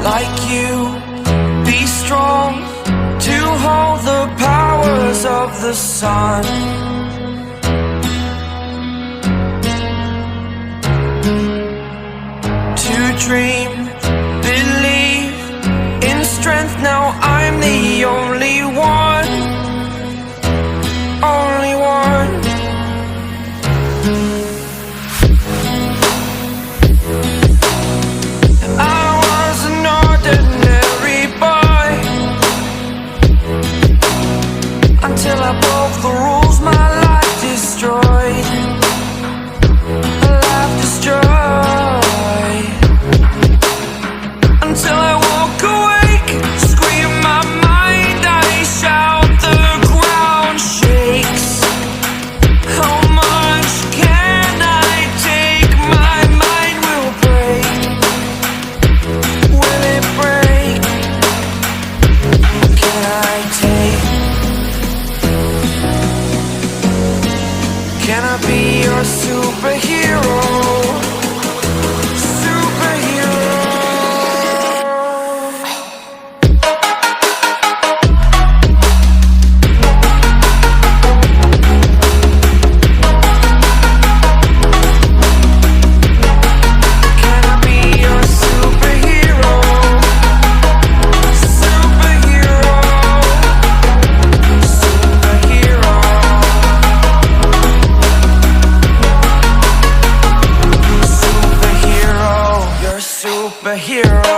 like you, be strong to hold the powers of the sun. To dream, believe in strength, now I'm the only one, only one. I was an ordinary boy until I broke the rules, my life destroyed, a life destroyed. Until I woke awake, scream my mind, I shout, the ground shakes. How much can I take? My mind will break. Will it break? Can I take? Can I be your superhero? Superhero.